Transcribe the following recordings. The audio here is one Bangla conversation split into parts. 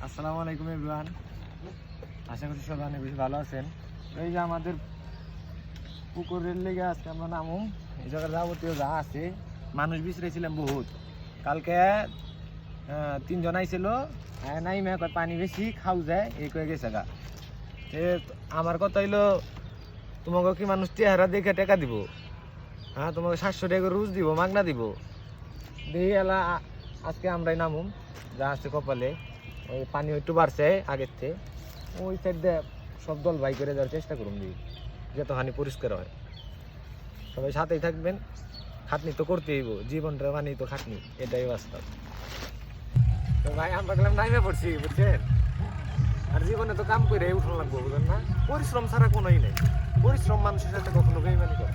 আসসালামু আলাইকুম এভরিওয়ান, আশা করি সবাই অনেক বেশি ভালো আছেন। এই যে আমাদের পুকুরের লেগে আজকে আমরা নামুম। এই জায়গায় যাবতীয় যা আছে মানুষ বিছড়েছিলাম বহুত। কালকে 3 জন আইছিল, নাই মে পানি বেশি খাও যায় এই কয়ে গেছে গা। আমার কথা হইলো তোমাকে কি মানুষ চেহারা দেখে টাকা দিব? হ্যাঁ, তোমাকে 700 টাকা রোজ দিব, মাগনা দিব। দেখি এলা আজকে আমরাই নামুম যা আছে কপালে। ওই পানি একটু বাড়ছে আগের থেকে, ওই সাইড দিয়ে সব দল ভাই করে যাওয়ার চেষ্টা করুন দিই, যত হানি পরিষ্কার হয়। সবাই সাথেই থাকবেন, খাটনি তো করতেই হইব, জীবনটা মানেই তো খাটনি, এটাই বাস্তব। তো ভাই আমরা গেলাম নাইমে পড়ছি, বুঝছেন? আর জীবনে তো কাম করে উঠন লাগবো, বুঝলেন না? পরিশ্রম ছাড়া কোনোই নেই। পরিশ্রম মানুষের সাথে কখনো বেইমানি করে।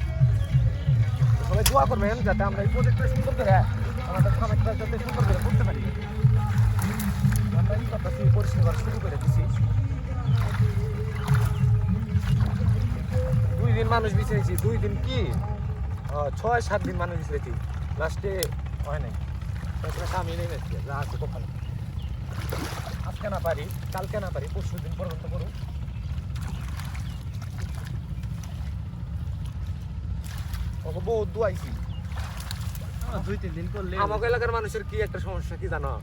সবাই দোয়া করবেন যাতে আমরা এই প্রজেক্টটা সুন্দর করে আমাদের খামারটা যাতে সুন্দর করে করতে পারি। আমরা এই করতেছি, পরিশ্রম করা শুরু করে দিছি। 2 দিন মানুষ বিছাইছি, 2 দিন কি 6-7 দিন মানুষ বিছাইছি, লাস্টে হয় নাই। আমি নেই আজকে যা আছে কখনো, আজকে না পারি, কালকে না পারি, পরশু দিন পর্যন্ত করুন। বহুত দোয়াইছি। 2-3 দিন করলে আমাকে এলাকার মানুষের কি একটা সমস্যা কি জানো?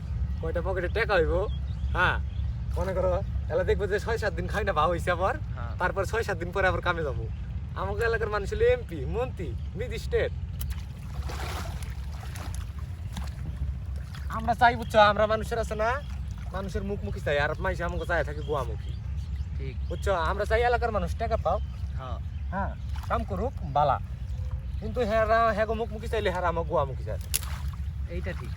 কয়টা পকেটে টাকা হইব, হ্যাঁ মনে করো এলা দেখবো যে 6-7 দিন খাই না ভাও হয়েছে আবার, তারপর 6-7 দিন পরে আবার কামে যাবো। আমাকে এলাকার মানুষ হলো এমপি, মন্ত্রী, মিড স্টেট। আমরা চাই, বুঝছো, আমরা মানুষের আছে না, মানুষের মুখোমুখি চাই, আর মাইসে আমাকে চাই থাকে গোয়ামুখী। ঠিক, বুঝছো, আমরা চাই এলাকার মানুষ টাকা পাও, হ্যাঁ কাম করুক বালা, কিন্তু হেরা হ্যাগো মুখোমুখি চাইলে হেরা আমার গোয়ামুখী চাই। এইটা ঠিক।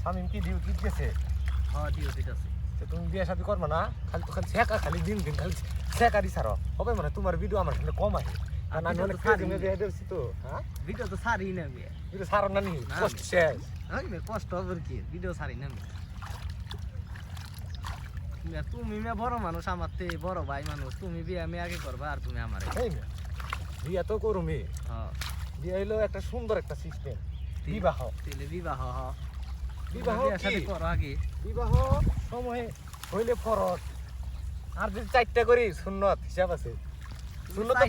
শামিম কি ডিউটি গেছে? ডিউটিতে আছে। তো তুমি বিয়ে শাদি করবে না? খালি তো খালি শেখা, খালি দিন দিন খালি শেখারি সারো হবে, মানে তোমার ভিডিও আমার সামনে কম আসে, কারণ আমি অনেক ফেসবুকে দিয়ে দিচ্ছি তো। হ্যাঁ, ভিডিও তো সারি না আমি। ভিডিও সারো না নি, কষ্ট শেষ। কষ্ট হবে কি, ভিডিও সারি না আমি। তুমি বড় মানুষ, আমার তে বড় ভাই মানুষ, তুমি বিয়ে আমি আগে করবা আর তুমি আমার। এই না, বিয়ে তো করুমি। বিয়ে হইলো একটা সুন্দর একটা সিস্টেম, বিবাহ। বিবাহ বিবাহ সাথে করো আগে। বিবাহ সময়ে হইলে ফরজ, আর যদি 4টা করি সুন্নত হিসাব আছে। সুন্নত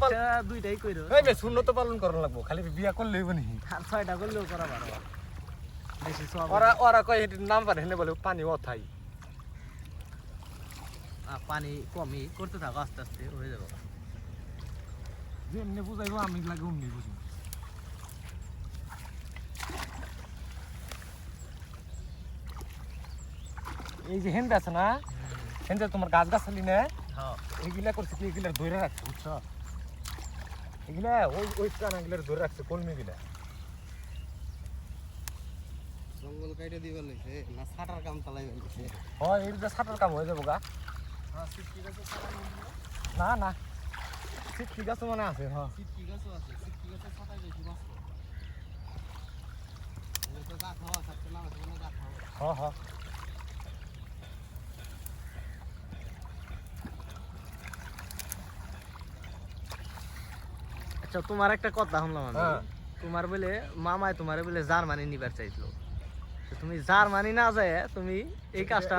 দুইটাই কইরো, সুন্নত পালন করা লাগবো, খালি বিয়া করলে হইব নি? আর 6টা করলেও করা পারো। বেশি সব ওরা কয় হেঁটে নাম পারে, হেনে বলে পানি অথাই। পানি কমই করতে থাকো, আস্তে আস্তে হয়ে যাবো। যেমনি বুঝাইবো আমি লাগে অমনি বুঝি। এই যে হেন্দে আছে না, হেন্দে তোমার গাছ গাছালি না, এইগুলা করছে কি, এগুলা ধরে রাখছে, বুঝছো? এগুলা ওই কানাগুলার ধরে রাখছে, কলমি গুলা। জঙ্গল কাইটা দিবার লাগছে না, ছাটার কাম চালাই লাগছে। হয়, এই যে ছাটার কাম হয়ে যাবো গা। না না, সিটকি গাছ মানে আছে। হ্যাঁ, সিটকি গাছও আছে, সিটকি গাছের ছাটাই বেশি মাছ। তো গা খাওয়া থাকতে না, মানে গা খাওয়া। হ্যাঁ হ্যাঁ। আচ্ছা, তোমার একটা কথা শুনলাম আমি, তোমার বলে মামায় তোমার বলে জার্মানি নিবার চাইছিল। তুমি জার্মানি না যায় তুমি এই কাজটা,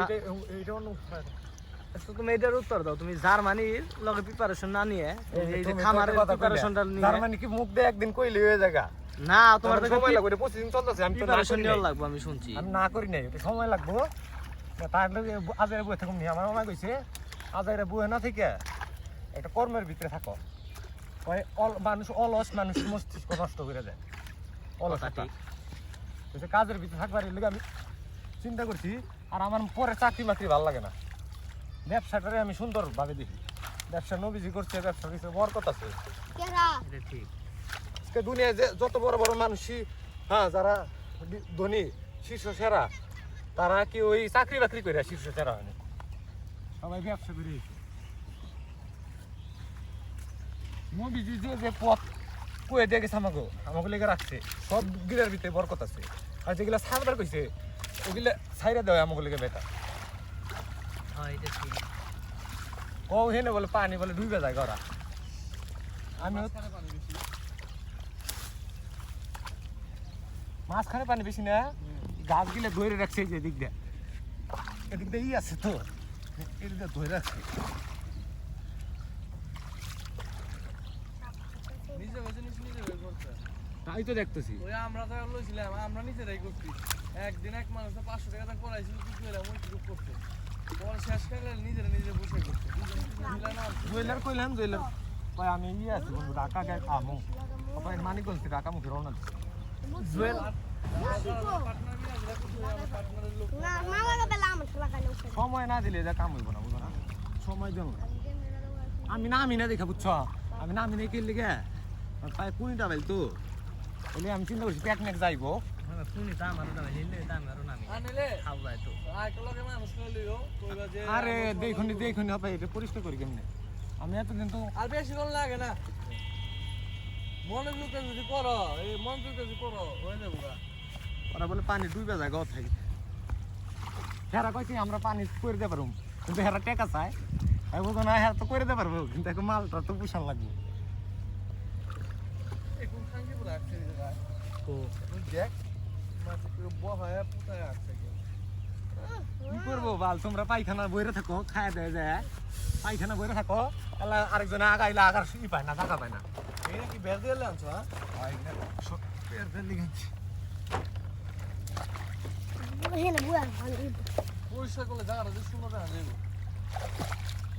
তুমি এটার উত্তর দাও। তুমি জার্মানির লগে প্রিপারেশন না নিয়ে এই যে খামারের প্রিপারেশনটা নিয়ে, জার্মানি কি মুখ দিয়ে একদিন কইলে হয়ে জায়গা? না, তোমার সময় লাগবে, 25 দিন চলতেছে, আমি তো প্রিপারেশন নিয়ে লাগবে, আমি শুনছি। আমি না করি নাই, এটা সময় লাগবো। তার লগে আজারে বয়ে থাকুন নি, আমার মামা কইছে আজারে বয়ে না থেকে একটা কর্মের ভিতরে থাকো। মানুষ অলস, মানুষের মস্তিষ্ক নষ্ট করে দেয় অলসতা। কাজের ভিতরে থাকবার লেগে আমি চিন্তা করছি, আর আমার পরে চাকরি মাকরি ভালো লাগে না, ব্যবসাটারে আমি সুন্দরভাবে দেখি। ব্যবসা নবীজি করছে, ব্যবসার কিছু বরকত আছে। ঠিক, আজকে দুনিয়ায় যে যত বড় বড় মানুষই, হ্যাঁ যারা ধনী শীর্ষ সেরা, তারা কি ওই চাকরি বাকরি করে শীর্ষ সেরা হয়নি, সবাই ব্যবসা করে। নবীজি যে যে পথ কয়ে দিয়ে গেছে আমাকে লেগে রাখছে, সব গিরার ভিতরে বরকত আছে। আর যেগুলা ছাড়বার কইছে ওগুলা ছাইরা দেওয়া আমাকে লেগে বেটা। ও হেনে বলে পানি বলে ডুবে যায় গড়া। আমি মাঝখানে পানি বেশি না, গাছ গিলে ধরে রাখছে এই যে এদিক দিয়ে, এদিক দিয়ে আছে তো, এদিক দিয়ে ধরে রাখছে। নিজে হয়েছে নিজে হয়ে করছে। তাই তো দেখতেছি। ওই আমরা তো লইছিলাম, আমরা নিজেরাই করছি। একদিন এক মানুষে 500 টাকা দাম করাইছিল, কি কইলাম ওই টুকু করতে। পরে শেষ করে নিজেরা নিজে বসে করতে। দুজন মিলে না। জুয়েলার কইলাম, জুয়েলার কয় আমি আছি বন্ধু, ঢাকা গায়ে আমু কয় মানিকগঞ্জ থেকে ঢাকা মুখে রওনা দিচ্ছি। জুয়েল সময় না দিলে যা কাম হইব না, বুঝো না, সময় দেন না। আমি না দেখা বুঝছো, আমি নামি নেই কিনলে গে প্রায় 20টা বাইল তো, বলে আমি চিন্তা করছি পিকনিক যাইবো। আরে দেখুন হবে এটা পরিষ্কার করি কেমনে, আমি এতদিন তো আর বেশি কোন লাগে না, মনে যুক্ত যদি করো, এই মন যুক্ত যদি করো হয়ে যাবো। ওরা বলে পানি ডুবে যায় গত থেকে, হেরা কইছি আমরা পানি করে দিতে পারবো, কিন্তু হেরা টেকা চায়, আমি বলতো না হ্যাঁ তো করে দিতে পারবো, কিন্তু এখন মালটা তো বিশাল লাগবে। এখন খাঙ্গি পুরো আসছে দেখ মাঝে পুরো বহায় পুতায় আসছে। কি করবো বাল, তোমরা পায়খানা বইরে থাকো, খায় দেয় যায় পায়খানা বইরে থাকো, তাহলে আরেকজনে আগাইলে আগার ই পায় না, জায়গা পায় না। এটা কি বের দিয়ে আনছো? হ্যাঁ পরিষ্কার করলে জায়গাটা যে সুন্দর দেখা যাবে।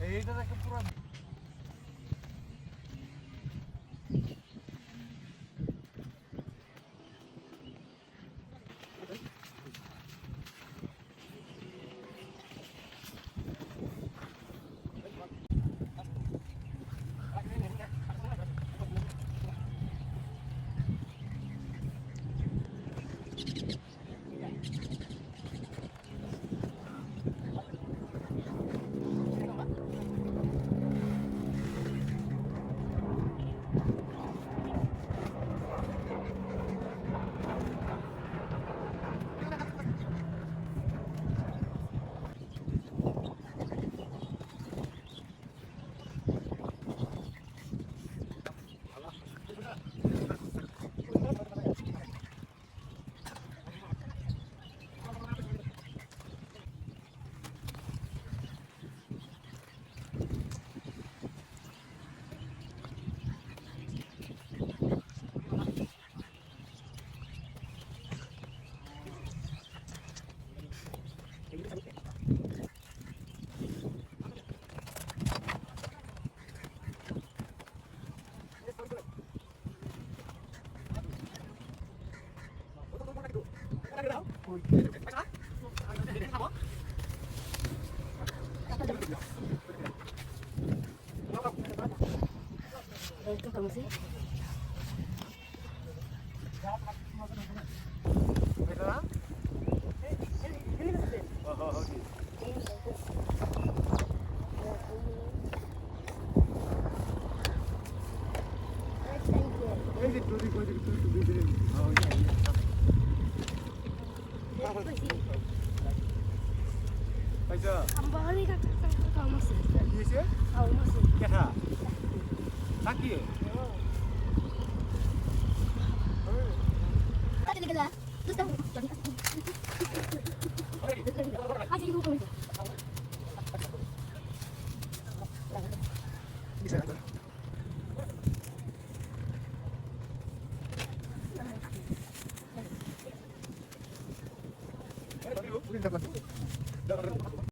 এইটা একটা পুরো